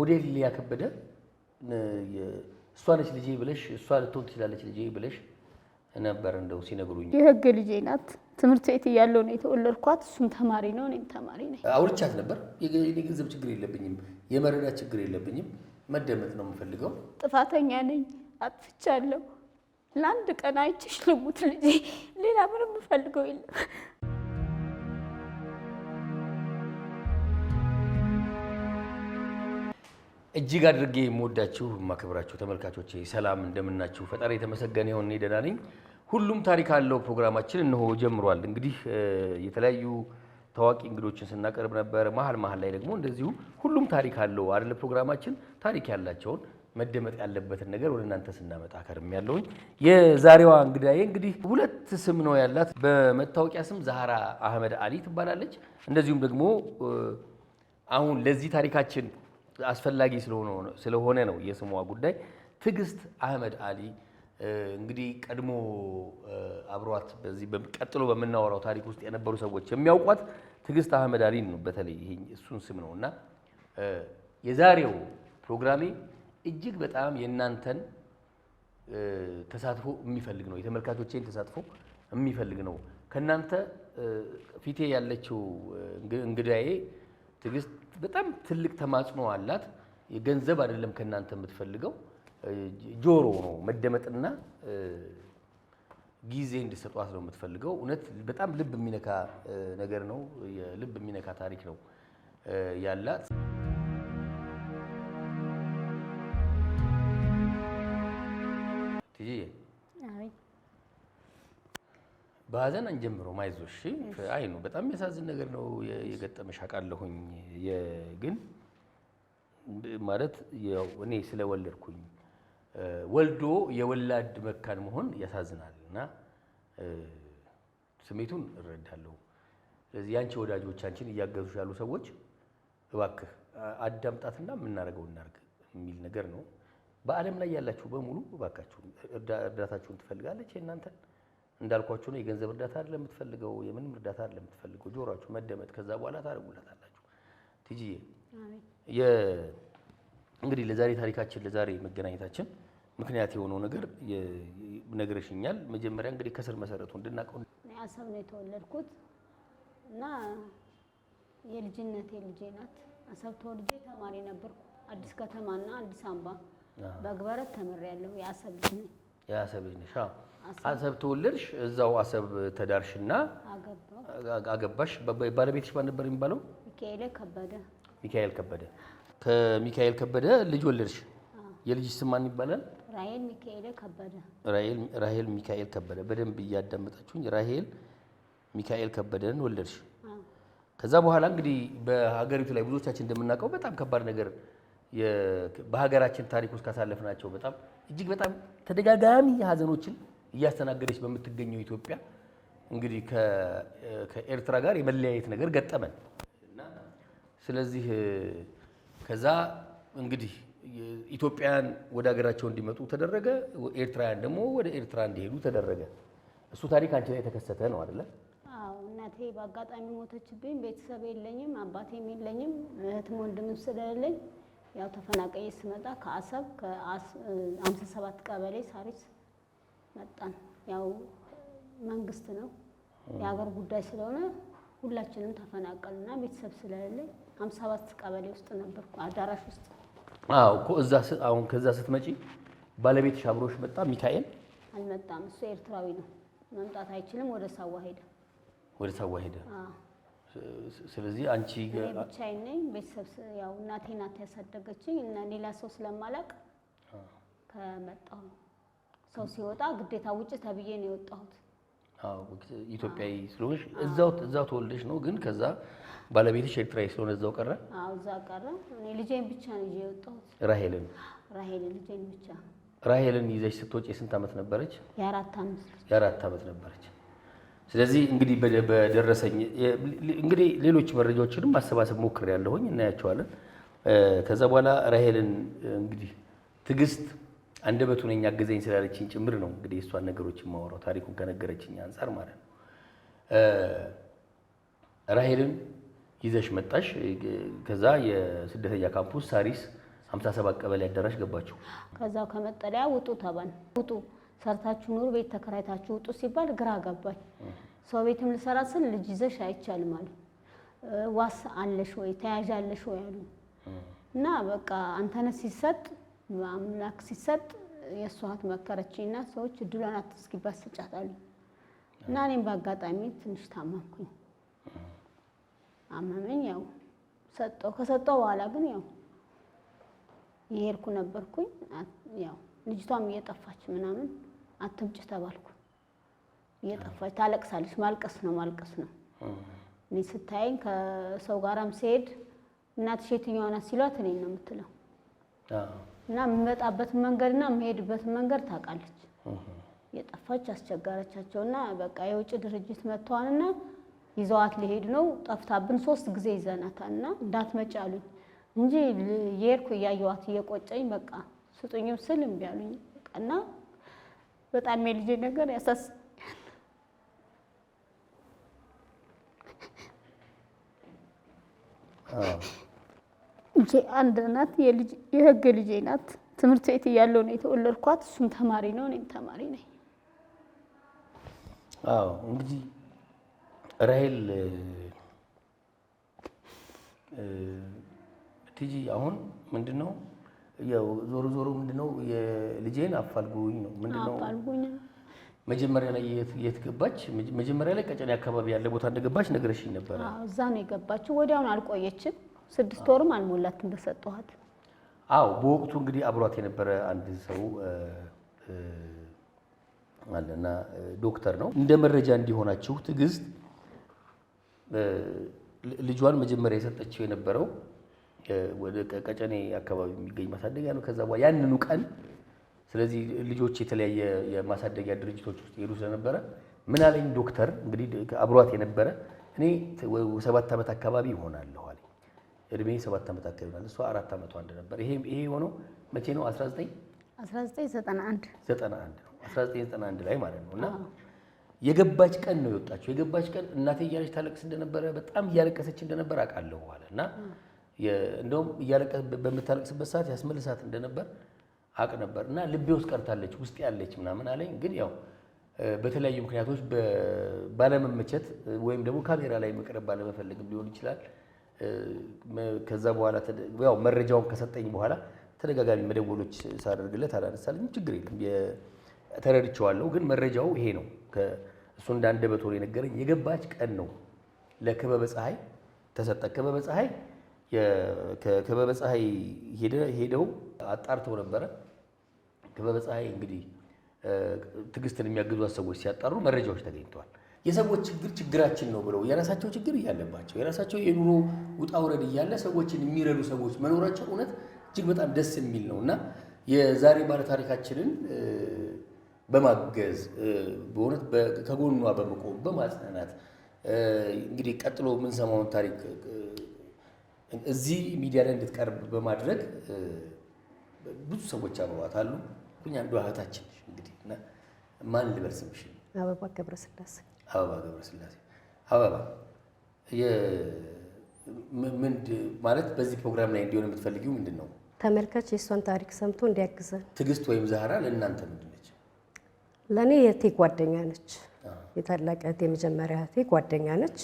ሞዴል ሊያከበደ እሷ ነች ልጄ ብለሽ እሷ ልትሆን ትችላለች ልጄ ብለሽ ነበር እንደው ሲነግሩኝ። የህግ ልጄ ናት። ትምህርት ቤት እያለሁ ነው የተወለድኳት። እሱም ተማሪ ነው፣ እኔም ተማሪ ነኝ። አውርቻት ነበር። የገንዘብ ችግር የለብኝም፣ የመረዳት ችግር የለብኝም፣ መደመጥ ነው የምፈልገው። ጥፋተኛ ነኝ፣ አጥፍቻለሁ። ለአንድ ቀን አይቼሽ ልሙት ልጄ፣ ሌላ ምንም የምፈልገው የለም። እጅግ አድርጌ የምወዳችሁ የማከብራችሁ ተመልካቾቼ ሰላም እንደምናችሁ፣ ፈጣሪ የተመሰገነ ይሁን። እኔ ደህና ነኝ። ሁሉም ታሪክ አለው ፕሮግራማችን እነሆ ጀምሯል። እንግዲህ የተለያዩ ታዋቂ እንግዶችን ስናቀርብ ነበር። መሀል ላይ ደግሞ እንደዚሁ ሁሉም ታሪክ አለው አይደል ፕሮግራማችን። ታሪክ ያላቸውን መደመጥ ያለበትን ነገር ወደ እናንተ ስናመጣ ከርም ያለውኝ። የዛሬዋ እንግዳዬ እንግዲህ ሁለት ስም ነው ያላት። በመታወቂያ ስም ዛህራ አህመድ አሊ ትባላለች። እንደዚሁም ደግሞ አሁን ለዚህ ታሪካችን አስፈላጊ ስለሆነ ነው የስሟ ጉዳይ ትዕግስት አህመድ አሊ። እንግዲህ ቀድሞ አብሯት በዚህ ቀጥሎ በምናወራው ታሪክ ውስጥ የነበሩ ሰዎች የሚያውቋት ትዕግስት አህመድ አሊ ነው። በተለይ ይሄ እሱን ስም ነውና የዛሬው ፕሮግራሜ እጅግ በጣም የእናንተን ተሳትፎ የሚፈልግ ነው። የተመልካቾቼን ተሳትፎ የሚፈልግ ነው። ከናንተ ፊቴ ያለችው እንግዳዬ ትዕግስት በጣም ትልቅ ተማጽኖ አላት። የገንዘብ አይደለም ከናንተ የምትፈልገው፣ ጆሮ ነው፣ መደመጥና ጊዜ እንድትሰጧት ነው የምትፈልገው። እውነት በጣም ልብ የሚነካ ነገር ነው፣ ልብ የሚነካ ታሪክ ነው ያላት። ትጂ በሀዘን አንጀምረው ማይዞሽ። አይ ነው በጣም የሚያሳዝን ነገር ነው የገጠመሽ አውቃለሁኝ። ግን ማለት ያው እኔ ስለወለድኩኝ ወልዶ የወላድ መካን መሆን ያሳዝናል እና ስሜቱን እረዳለሁ። ስለዚህ ያንቺ ወዳጆች አንቺን እያገዙሽ ያሉ ሰዎች እባክህ አዳምጣትና የምናደርገው እናድርግ የሚል ነገር ነው። በዓለም ላይ ያላችሁ በሙሉ እባካችሁ እርዳታችሁን ትፈልጋለች። እናንተን እንዳልኳችሁ ነው። የገንዘብ እርዳታ አይደለም የምትፈልገው፣ የምንም እርዳታ አይደለም የምትፈልገው። ጆሮአችሁ መደመጥ፣ ከዛ በኋላ ታደርጉላታላችሁ። ትጂዬ እንግዲህ ለዛሬ ታሪካችን ለዛሬ መገናኘታችን ምክንያት የሆነው ነገር ነግረሽኛል። መጀመሪያ እንግዲህ ከስር መሰረቱ እንድናውቀው አሰብ ነው የተወለድኩት እና የልጅነቴ ልጄ ናት። አሰብ ተወልጄ ተማሪ ነበርኩ። አዲስ ከተማና አዲስ አበባ በግበረት ተመሪያለሁ። የአሰብ ልጅ ነኝ። የአሰብ ልጅ ነሽ? አሰብ ተወለድሽ፣ እዛው አሰብ ተዳርሽና አገባሽ። ባለቤትሽ ማን ነበር የሚባለው? ሚካኤል ከበደ። ሚካኤል ከበደ። ከሚካኤል ከበደ ልጅ ወለድሽ። የልጅሽ ስም ማን ይባላል? ራሄል ሚካኤል ከበደ። ራሄል ሚካኤል ከበደ። በደንብ እያዳመጣችሁኝ። ራሄል ሚካኤል ከበደን ወለድሽ። ከዛ በኋላ እንግዲህ በሀገሪቱ ላይ ብዙዎቻችን እንደምናውቀው በጣም ከባድ ነገር በሀገራችን ታሪክ ውስጥ ካሳለፍናቸው በጣም እጅግ በጣም ተደጋጋሚ ሀዘኖችን እያስተናገደች በምትገኘው ኢትዮጵያ እንግዲህ ከኤርትራ ጋር የመለያየት ነገር ገጠመን እና ስለዚህ ከዛ እንግዲህ ኢትዮጵያውያን ወደ ሀገራቸው እንዲመጡ ተደረገ። ኤርትራውያን ደግሞ ወደ ኤርትራ እንዲሄዱ ተደረገ። እሱ ታሪክ አንቺ ላይ የተከሰተ ነው አይደለ? አዎ። እናቴ በአጋጣሚ ሞተችብኝ። ቤተሰብ የለኝም፣ አባቴም የለኝም፣ እህትም ወንድምም ስለሌለኝ ያው ተፈናቀየ ስመጣ ከአሰብ ከ57 ቀበሌ ሳሪስ መጣን። ያው መንግስት ነው የሀገር ጉዳይ ስለሆነ ሁላችንም ተፈናቀልና ቤተሰብ ስለሌለኝ 57 ቀበሌ ውስጥ ነበርኩ፣ አዳራሽ ውስጥ። አዎ እኮ እዛ አሁን ከዛ ስትመጪ ባለቤትሽ አብሮሽ መጣ? ሚካኤል አልመጣም። እሱ ኤርትራዊ ነው፣ መምጣት አይችልም። ወደ ሳዋ ሄደ። ወደ ሳዋ ሄደ። ስለዚህ አንቺ ብቻዬን ነኝ። ቤተሰብ ያው እናቴ ናት ያሳደገችኝ እና ሌላ ሰው ስለማላቅ ከመጣሁ ሰው ሲወጣ ግዴታ ውጭ ተብዬ ነው የወጣሁት። አዎ ኢትዮጵያዊ ስለሆንሽ እዛው ተወልደሽ ነው። ግን ከዛ ባለቤትሽ ኤርትራዊ ስለሆነ እዛው ቀረ? አዎ እዛ ቀረ። እኔ ልጄን ብቻ ነው ይዤ የወጣሁት። ራሄልን ልጄን ብቻ። ራሄልን ይዘሽ ስትወጪ የስንት ዓመት ነበረች? የ4 ዓመት ነበረች። ስለዚህ እንግዲህ በደረሰኝ እንግዲህ ሌሎች መረጃዎችንም ማሰባሰብ ሞክሬያለሁኝ፣ እናያቸዋለን። ከዛ በኋላ ራሄልን እንግዲህ ትዕግስት አንደበቱ ነኝ አገዘኝ ስላለችኝ ጭምር ነው እንግዲህ እሷን ነገሮች የማወራው ታሪኩን ከነገረችኝ አንፃር ማለት ነው። ራሄልን ይዘሽ መጣሽ። ከዛ የስደተኛ ካምፕ ውስጥ ሳሪስ 57 ቀበሌ አዳራሽ ገባችሁ። ከዛው ከመጠለያ ውጡ ተባልን። ውጡ ሰርታችሁ ኑሩ፣ ቤት ተከራይታችሁ ውጡ ሲባል ግራ ገባኝ። ሰው ቤትም ልሰራ ስል ልጅ ይዘሽ አይቻልም አሉ። ዋስ አለሽ ወይ ተያዣለሽ ወይ አሉ። እና በቃ አንተነህ ሲሰጥ አምላክ ሲሰጥ የሷት መከረችኝና ሰዎች እድሏን አትስኪባት ስጫት አሉ። እና እኔም በአጋጣሚ ትንሽ ታመምኩኝ። አመመኝ። ያው ከሰጠው በኋላ ግን ያው የሄድኩ ነበርኩኝ። ያው ልጅቷም እየጠፋች ምናምን አትምጭ ተባልኩ። እየጠፋች ታለቅሳለች። ማልቀስ ነው። እኔ ስታየኝ ከሰው ጋራም ሲሄድ እናትሽ የትኛዋ ናት ሲሏት እኔን ነው የምትለው። እና የምመጣበት መንገድና የምሄድበት መንገድ ታውቃለች። የጠፋች አስቸጋረቻቸውና በቃ የውጭ ድርጅት መጥተዋልና ይዘዋት ሊሄድ ነው። ጠፍታብን 3 ጊዜ ይዘናታልና እንዳትመጪ አሉኝ እንጂ የሄድኩ እያየኋት እየቆጨኝ በቃ ስጡኝም ስል እምቢ አሉኝ። እና በጣም የልጄ ነገር ያሳስባል። እንጂ አንድ ናት የህግ ልጄ ናት። ትምህርት ቤት እያለሁ ነው የተወለድኳት። እሱም ተማሪ ነው፣ እኔም ተማሪ ነኝ። አዎ እንግዲህ ራሄል ቲጂ አሁን ምንድነው ያው ዞሮ ምንድነው የልጄን አፋልጉኝ ነው ምንድነው አፋልጉኝ። መጀመሪያ ላይ የት ገባች? መጀመሪያ ላይ ቀጨኔ አካባቢ ያለ ቦታ እንደገባች ነግረሽኝ ነበር። አዎ እዛ ነው የገባችው። ወዲያውን አልቆየችም። 6 ወርም አልሞላትም እንደሰጠኋት። አዎ በወቅቱ እንግዲህ አብሯት የነበረ አንድ ሰው አለና ዶክተር ነው። እንደ መረጃ እንዲሆናችሁ ትዕግስት ልጇን መጀመሪያ የሰጠችው የነበረው ወደ ቀጨኔ አካባቢ የሚገኝ ማሳደጊያ ነው። ከዛ በኋላ ያንኑ ቀን ስለዚህ ልጆች የተለያየ የማሳደጊያ ድርጅቶች ውስጥ ሄዱ ስለነበረ ምን አለኝ ዶክተር እንግዲህ አብሯት የነበረ እኔ 7 ዓመት አካባቢ ይሆናለሁ አለኝ። እድሜ 7 ዓመት አካባቢ ይሆናል። እሷ 4 ዓመቷ እንደነበር ይሄ የሆነው መቼ ነው? 1991 ነው 1991 ላይ ማለት ነው። እና የገባች ቀን ነው የወጣችው። የገባች ቀን እናቴ እያለች ታለቅስ እንደነበረ በጣም እያለቀሰች እንደነበር አውቃለሁ አለ። እና እንደውም እያለቀሰ በምታለቅስበት ሰዓት ያስመልሳት እንደነበር አቅ ነበር። እና ልቤ ውስጥ ቀርታለች ውስጥ ያለች ምናምን አለኝ። ግን ያው በተለያዩ ምክንያቶች ባለመመቸት ወይም ደግሞ ካሜራ ላይ መቅረብ ባለመፈለግም ሊሆን ይችላል። ከዛ በኋላ ያው መረጃውን ከሰጠኝ በኋላ ተደጋጋሚ መደወሎች ሳደርግለት አላነሳልኝም። ችግር የለም ተረድቼዋለሁ። ግን መረጃው ይሄ ነው። እሱ እንዳንደበቶ የነገረኝ የገባች ቀን ነው ለክበበ ፀሐይ ተሰጠ። ክበበ ፀሐይ ሄደው አጣርተው ነበረ። ክበበ ፀሐይ እንግዲህ ትዕግስትን የሚያግዟት ሰዎች ሲያጣሩ መረጃዎች ተገኝተዋል። የሰዎች ችግራችን ነው ብለው የራሳቸው ችግር እያለባቸው የራሳቸው የኑሮ ውጣ ውረድ እያለ ሰዎችን የሚረዱ ሰዎች መኖራቸው እውነት እጅግ በጣም ደስ የሚል ነው እና የዛሬ ባለ ታሪካችንን በማገዝ በእውነት ከጎኗ በመቆም በማጽናናት እንግዲህ ቀጥሎ የምንሰማውን ታሪክ እዚህ ሚዲያ ላይ እንድትቀርብ በማድረግ ብዙ ሰዎች አብረዋት አሉ። አንዷ እህታችን ነሽ እንግዲህ እና ማን ልበል ስምሽ? አበባ ገብረስላሴ። አበባ ማለት በዚህ ፕሮግራም ላይ እንዲሆን የምትፈልጊው ምንድን ነው? ተመልካች የእሷን ታሪክ ሰምቶ እንዲያግዘን። ትዕግስት ወይም ዛህራ ለእናንተ ምንድን ነች? ለእኔ የእህቴ ጓደኛ ነች። የታላቅ እህቴ የመጀመሪያ እህቴ ጓደኛ ነች።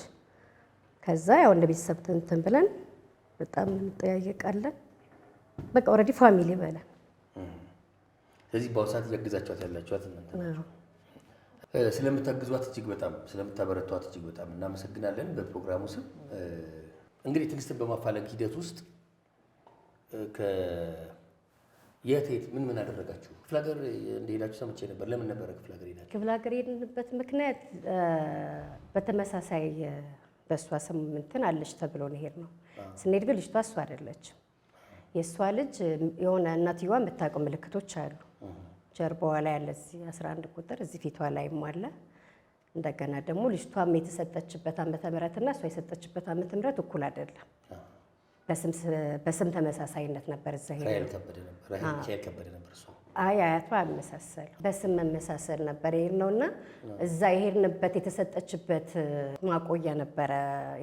ከዛ ያው እንደ ቤተሰብ እንትን ብለን በጣም እንጠያየቃለን። በቃ ኦልሬዲ ፋሚሊ በለን። ስለዚህ በአሁኑ ሰዓት እያገዛችኋት ያላችኋት እናንተ ናችሁ። ስለምታግዟት እጅግ በጣም ስለምታበረቷት እጅግ በጣም እናመሰግናለን። በፕሮግራሙ ስም እንግዲህ ትዕግስትን በማፋለግ ሂደት ውስጥ የት ምን አደረጋችሁ? ክፍለ ሀገር እንደሄዳችሁ ሰምቼ ነበር። ለምን ነበረ ክፍለ ሀገር ሄዳችሁ? ክፍለ ሀገር የሄድንበት ምክንያት በተመሳሳይ በእሷ ስም እንትን አለች ተብሎ ነው የሄድነው። ስንሄድ ግን ልጅቷ እሷ አይደለችም። የእሷ ልጅ የሆነ እናትየዋ የምታውቀው ምልክቶች አሉ። ጀርባዋ ላይ ያለ እዚህ 11 ቁጥር እዚህ ፊቷ ላይም አለ። እንደገና ደግሞ ልጅቷም የተሰጠችበት ዓመተ ምህረትና እሷ የሰጠችበት ዓመተ ምህረት እኩል አይደለም። በስም ተመሳሳይነት ነበር እዛ ሄደው። ራሄል ከበደ ነበር እሱ። አይ አያቷ አመሳሰል በስም መመሳሰል ነበር የሄድነውና እዛ የሄድንበት የተሰጠችበት ማቆያ ነበረ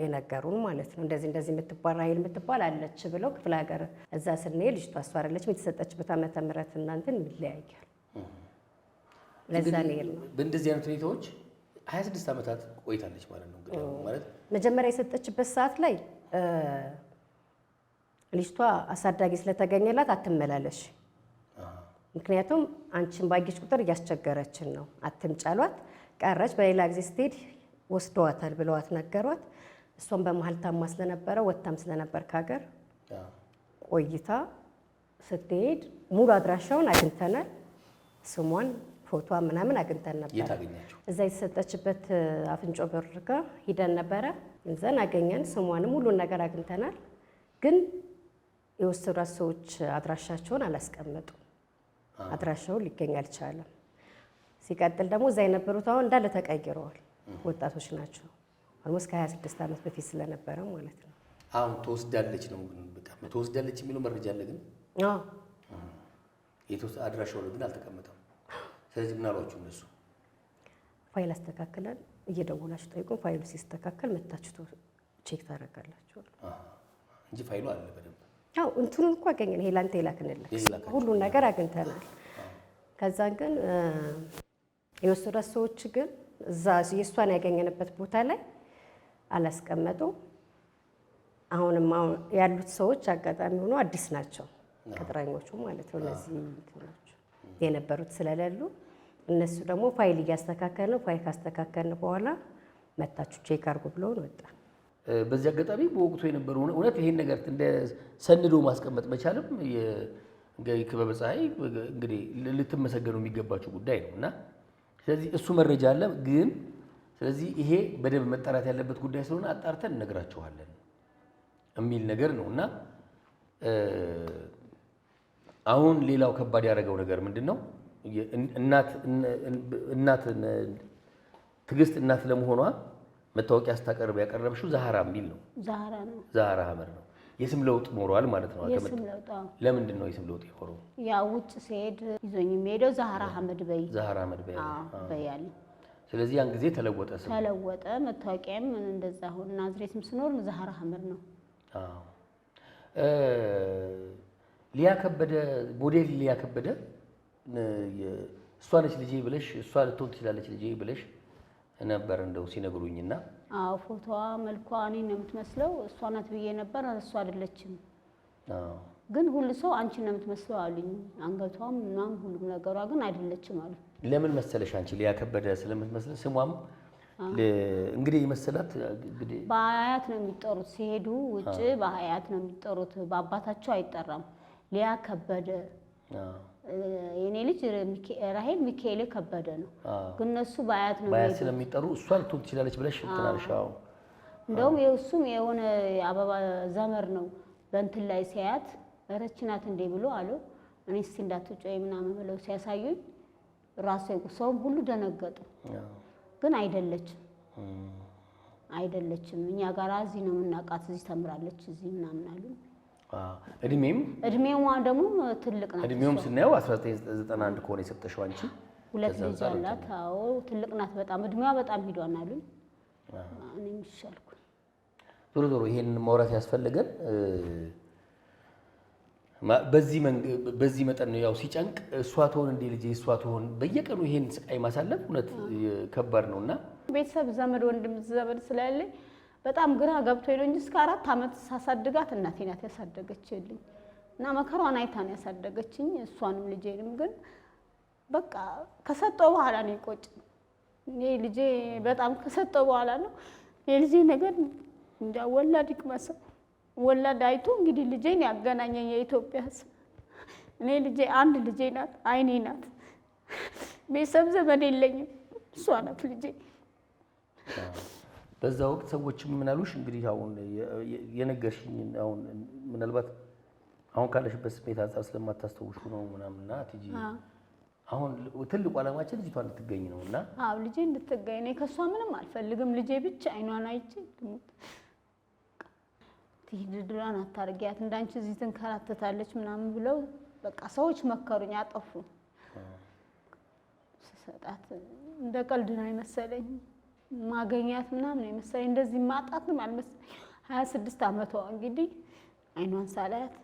የነገሩን ማለት ነው። እንደዚህ የምትባል ራሄል የምትባል አለች ብለው ክፍለ ሀገር እዛ ስንሄድ ልጅቷ እሷ አይደለችም የተሰጠችበት ዓመተ ምህረት እናንተን ይለያያል። ለዛ ነው የሄድነው። በእንደዚህ አይነት ሁኔታዎች 26 ዓመታት ቆይታለች ማለት ነው። እንግዲህ ማለት መጀመሪያ የሰጠችበት ሰዓት ላይ ልጅቷ አሳዳጊ ስለተገኘላት አትመላለሽ፣ ምክንያቱም አንቺን ባየች ቁጥር እያስቸገረችን ነው፣ አትምጫሏት ቀረች። በሌላ ጊዜ ስትሄድ ወስደዋታል ብለዋት ነገሯት። እሷም በመሀል ታማ ስለነበረ ወጥታም ስለነበር ከሀገር ቆይታ ስትሄድ ሙሉ አድራሻውን አግኝተናል። ስሟን ፎቶ ምናምን አግኝተን ነበር። እዛ የተሰጠችበት አፍንጮ በር ጋር ሂደን ነበረ። እዛን አገኘን። ስሟንም ሁሉን ነገር አግኝተናል። ግን የወሰዷት ሰዎች አድራሻቸውን አላስቀመጡም። አድራሻውን ሊገኝ አልቻለም። ሲቀጥል ደግሞ እዛ የነበሩት አሁን እንዳለ ተቀይረዋል። ወጣቶች ናቸው። ኦልሞስት ከ26 ዓመት በፊት ስለነበረ ማለት ነው። አሁን ተወስዳለች ነው በቃ ተወስዳለች የሚለው መረጃ አለ። ግን አድራሻው ግን አልተቀመጠም። ስለዚህ ምን አሏችሁ እነሱ? ፋይል አስተካክለን እየደወላችሁ ጠይቁን፣ ፋይሉ ሲስተካከል መታችሁ ቼክ ታደርጋላችሁ እንጂ ፋይሉ አለ በደንብ። አዎ እንትኑን እኮ አገኘን። ይሄ ላንተ የላክንልህ ሁሉን ነገር አግኝተናል። ከዛን ግን የወሰዷት ሰዎች ግን እዛ የእሷን ያገኘንበት ቦታ ላይ አላስቀመጡ። አሁንም ያሉት ሰዎች አጋጣሚ ሆኖ አዲስ ናቸው፣ ቅጥረኞቹ ማለት ነው። እነዚህ እንትኖች የነበሩት ስለሌሉ እነሱ ደግሞ ፋይል እያስተካከልን ፋይል ካስተካከልን በኋላ መታችሁ ቼክ አድርጉ ብለውን ወጣ። በዚህ አጋጣሚ በወቅቱ የነበረው እውነት ይሄን ነገር እንደ ሰንዶ ማስቀመጥ መቻልም የክበበ ፀሐይ እንግዲህ ልትመሰገኑ የሚገባችሁ ጉዳይ ነው እና ስለዚህ እሱ መረጃ አለ። ግን ስለዚህ ይሄ በደንብ መጣራት ያለበት ጉዳይ ስለሆነ አጣርተን እነግራችኋለን የሚል ነገር ነው እና አሁን ሌላው ከባድ ያደረገው ነገር ምንድን ነው? እናት ትዕግስት እናት ለመሆኗ መታወቂያ ስታቀርብ ያቀረብሽው ዛህራ የሚል ነው። ዛህራ ሀመር ነው። የስም ለውጥ ኖሯል ማለት ነው። ለምንድን ነው የስም ለውጥ የሆነው? ያው ውጭ ሲሄድ ይዞኝ የሚሄደው ዛህራ ሀመድ በያለ። ስለዚህ ያን ጊዜ ተለወጠ፣ ስም ተለወጠ። መታወቂያም እንደዛ ሆነ። ናዝሬትም ስኖር ዛህራ ሀመድ ነው። ሊያ ከበደ ሞዴል ሊያ ከበደ እሷ ነች ልጄ ብለሽ እሷ ልትሆን ትችላለች ልጄ ብለሽ ነበር እንደው ሲነግሩኝና። አዎ ፎቶዋ መልኳ እኔን ነው የምትመስለው፣ እሷ ናት ብዬ ነበር። እሷ አይደለችም ግን ሁሉ ሰው አንቺ ነው የምትመስለው አሉኝ። አንገቷም ምናምን ሁሉም ነገሯ ግን አይደለችም አሉ። ለምን መሰለሽ አንቺ ሊያ ከበደ ስለምትመስል ስሟም እንግዲህ የመሰላት እንግዲህ በአያት ነው የሚጠሩት ሲሄዱ ውጭ በአያት ነው የሚጠሩት፣ በአባታቸው አይጠራም። ሊያ ከበደ የኔ ልጅ ራሄል ሚካኤል ከበደ ነው፣ ግን እነሱ በአያት ነው ስለሚጠሩ እሷ ልትሆን ትችላለች ብለሽ ትናልሽ። እንደውም የእሱም የሆነ አበባ ዘመር ነው በእንትን ላይ ሲያያት ረች ናት እንዴ ብሎ አለው። እኔ እስቲ እንዳትጮይ ምናምን ብለው ሲያሳዩኝ ራሱ ሰውም ሁሉ ደነገጡ። ግን አይደለችም እኛ ጋር እዚህ ነው የምናውቃት፣ እዚህ ተምራለች እዚህ ምናምን አሉ። እድሜዋ ደግሞ ትልቅ ናት። እድሜውም ስናየው 1991 ከሆነ የሰጠሽው አንቺ 2 ልጅ አላት። አዎ ትልቅ ናት በጣም እድሜዋ በጣም ሂዷን አሉኝ። እኔም ይሻልኩ ዞሮ ይሄን ማውራት ያስፈልገን በዚህ መጠን ነው። ያው ሲጨንቅ እሷ ትሆን እንደ ልጄ እሷ ትሆን በየቀኑ ይሄን ስቃይ ማሳለፍ እውነት ከባድ ነውና ቤተሰብ ዘመድ ወንድም ዘመድ ስላለኝ በጣም ግራ ገብቶኝ ነው እንጂ እስከ 4 ዓመት ሳሳድጋት እናቴ ናት ያሳደገችልኝ እና መከሯን አይታ ነው ያሳደገችኝ እሷንም ልጄንም። ግን በቃ ከሰጠው በኋላ ነው ይቆጭ እኔ ልጄ በጣም ከሰጠው በኋላ ነው የልጄ ነገር እንደ ወላድ ይቅመስ ወላድ አይቶ እንግዲህ ልጄን ያገናኘኝ የኢትዮጵያ ሕዝብ። እኔ ልጄ አንድ ልጄ ናት፣ አይኔ ናት። ቤተሰብ ዘመድ የለኝም፣ እሷ ናት ልጄ። በዛ ወቅት ሰዎች ምን አሉሽ? እንግዲህ አሁን የነገርሽኝ አሁን ምናልባት አሁን ካለሽበት ስሜት አንፃር ስለማታስተውሹ ነው ምናምንና ትጂ አሁን ትልቁ ዓላማችን ልጅቷ እንድትገኝ ነውና አዎ ልጄ እንድትገኝ ነው። ከሷ ምንም አልፈልግም። ልጄ ብቻ አይኗን አይቼ ትሂድድራን አታርጊያት እንዳንቺ እዚህ ትንከራተታለች ምናምን ብለው በቃ ሰዎች መከሩኝ፣ አጠፉ። ስሰጣት እንደ ቀልድ ነው የመሰለኝ ማገኛት ምናምን ነው የመሰለኝ። እንደዚህ ማጣትም አልመሰለኝ። 26 ዓመቷ እንግዲህ አይኗን ሳላያት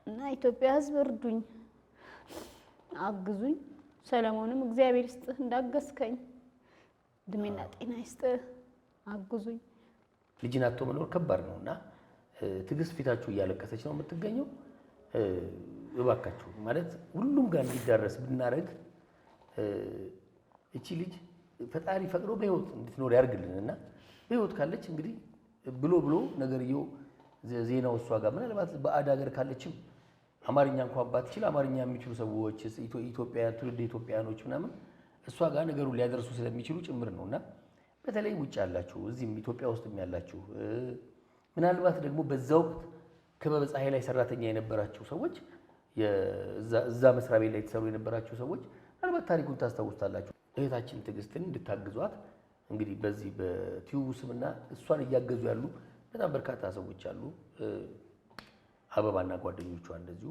እና ኢትዮጵያ ሕዝብ እርዱኝ፣ አግዙኝ። ሰለሞንም እግዚአብሔር ይስጥህ እንዳገዝከኝ እድሜና ጤና ይስጥህ፣ አግዙኝ። ልጅን አጥቶ መኖር ከባድ ነውና ትዕግስት ፊታችሁ እያለቀሰች ነው የምትገኘው። እባካችሁ ማለት ሁሉም ጋር እንዲዳረስ ብናረግ እቺ ልጅ ፈጣሪ ፈቅዶ በህይወት እንድትኖር ያርግልንና በህይወት ካለች እንግዲህ ብሎ ነገርየው ዜናው እሷ ጋር ምናልባት በአድ ሀገር ካለችም አማርኛ እንኳን ባትችል አማርኛ የሚችሉ ሰዎች ኢትዮጵያውያን ትውልደ ኢትዮጵያውያኖች ምናምን እሷ ጋር ነገሩን ሊያደርሱ ስለሚችሉ ጭምር ነውና በተለይ ውጭ ያላችሁ እዚህም ኢትዮጵያ ውስጥም ያላችሁ ምናልባት ደግሞ በዛ ወቅት ክበበ ፀሐይ ላይ ሰራተኛ የነበራችሁ ሰዎች እዛ መስሪያ ቤት ላይ የተሰሩ የነበራችሁ ሰዎች ምናልባት ታሪኩን ታስታውሳላችሁ። እህታችን ትዕግስትን እንድታግዟት እንግዲህ በዚህ በቲዩቡ ስምና እሷን እያገዙ ያሉ በጣም በርካታ ሰዎች አሉ። አበባና ጓደኞቿ እንደዚሁ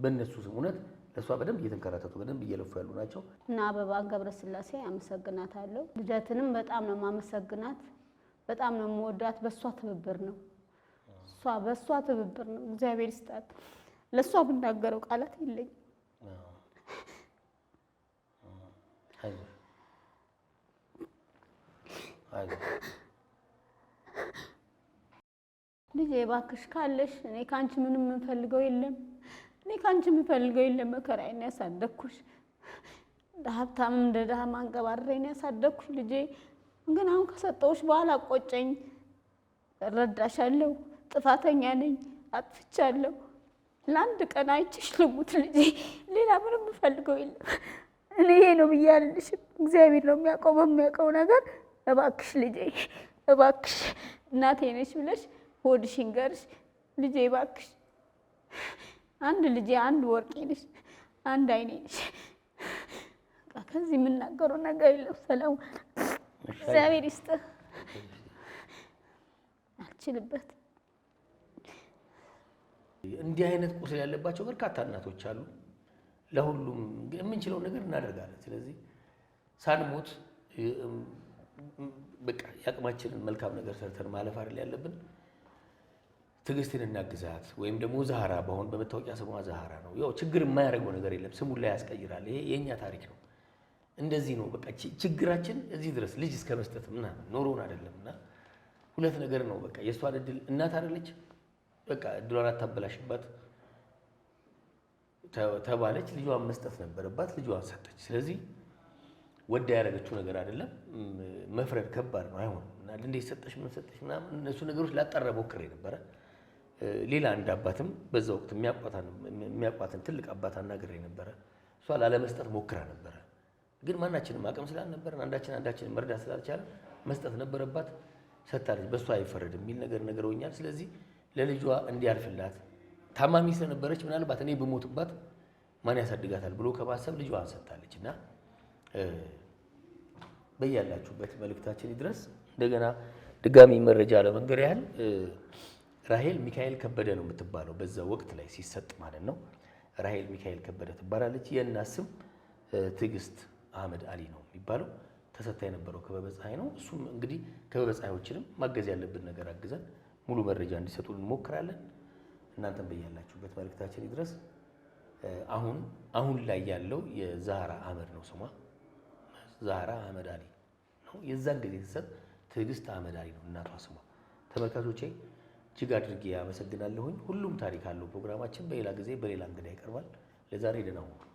በእነሱ ስም እውነት ለእሷ በደንብ እየተንከራተቱ በደንብ እየለፉ ያሉ ናቸው። እና አበባ ገብረስላሴ አመሰግናታለሁ። ልደትንም በጣም ነው የማመሰግናት፣ በጣም ነው የምወዳት። በእሷ ትብብር ነው በእሷ ትብብር ነው። እግዚአብሔር ይስጣት። ለእሷ ብናገረው ቃላት የለኝም። ልጄ እባክሽ ካለሽ እኔ ካንቺ ምንም የምፈልገው የለም። መከራዬን ያሳደግኩሽ እንደ ሀብታምም እንደ ድሃ ማንቀባረሬን ያሳደግኩሽ ልጄ። ግን አሁን ከሰጠሁሽ በኋላ ቆጨኝ። እረዳሻለሁ፣ ጥፋተኛ ነኝ፣ አጥፍቻለሁ። ለአንድ ቀን አይቼሽ ልሙት ልጄ። ሌላ ምንም የምፈልገው የለም። እኔ ይሄ ነው ብዬ አልልሽም። እግዚአብሔር ነው የሚያውቀው። በሚያውቀው ነገር እባክሽ ልጄ፣ እባክሽ እናቴ ነሽ ብለሽ ሆድሽን ገርሽ ልጄ፣ እባክሽ አንድ ልጄ፣ አንድ ወርቄ ነሽ፣ አንድ አይኔ ነሽ። ከዚህ የምናገረው ነገር የለም። ሰላም እግዚአብሔር ይስጥህ። አልችልበት። እንዲህ አይነት ቁስል ያለባቸው በርካታ እናቶች አሉ። ለሁሉም የምንችለው ነገር እናደርጋለን። ስለዚህ ሳንሞት በቃ ያቅማችንን መልካም ነገር ሰርተን ማለፍ አይደል ያለብን። ትዕግስትን እናግዛት። ወይም ደግሞ ዛህራ በአሁን በመታወቂያ ስሟ ዛህራ ነው። ያው ችግር የማያደርገው ነገር የለም። ስሙን ላይ ያስቀይራል። ይሄ የኛ ታሪክ ነው። እንደዚህ ነው በቃ ችግራችን እዚህ ድረስ ልጅ እስከ መስጠት ምናምን ኖሮን አይደለምና ሁለት ነገር ነው በቃ። የእሷን እድል እናት አይደለች በቃ እድሏን አታበላሽባት ተባለች። ልጇን መስጠት ነበረባት፣ ልጇን ሰጠች። ስለዚህ ወዳ ያደረገችው ነገር አይደለም። መፍረድ ከባድ ነው፣ አይሆንም። እና እንዴት ሰጠሽ ምን ሰጠሽ ምናምን እነሱ ነገሮች ላጣራ ሞክሬ ነበረ። ሌላ አንድ አባትም በዛ ወቅት የሚያውቋትን ትልቅ አባት አናግሬ ነበረ። እሷ ላለመስጠት ሞክራ ነበረ። ግን ማናችንም አቅም ስላልነበረን አንዳችን መርዳት ስላልቻለ መስጠት ነበረባት፣ ሰጥታለች። በእሷ አይፈረድም የሚል ነገር ነግረውኛል። ስለዚህ ለልጇ እንዲያልፍላት ታማሚ ስለነበረች ምናልባት እኔ ብሞትባት ማን ያሳድጋታል ብሎ ከማሰብ ልጇን ሰጥታለች። እና በያላችሁበት መልእክታችን ይድረስ። እንደገና ድጋሚ መረጃ ለመንገር ያህል ራሄል ሚካኤል ከበደ ነው የምትባለው፣ በዛ ወቅት ላይ ሲሰጥ ማለት ነው። ራሄል ሚካኤል ከበደ ትባላለች። የእናት ስም ትዕግስት አህመድ አሊ ነው የሚባለው። ተሰጥታ የነበረው ክበበ ፀሐይ ነው። እሱም እንግዲህ ክበበ ፀሐዮችንም ማገዝ ያለብን ነገር አግዘን ሙሉ መረጃ እንዲሰጡን እንሞክራለን። እናንተም በያላችሁበት መልእክታችን ይድረስ። አሁን ላይ ያለው የዛህራ አህመድ ነው ስሟ፣ ዛህራ አህመድ አሊ ነው። የዛን ጊዜ የተሰጥ ትዕግስት አህመድ አሊ ነው እናቷ ስሟ። ተመልካቾቼ እጅግ አድርጌ አመሰግናለሁኝ። ሁሉም ታሪክ አለው ፕሮግራማችን። በሌላ ጊዜ በሌላ እንግዳ ይቀርባል። ለዛሬ ደህና ሁኑ።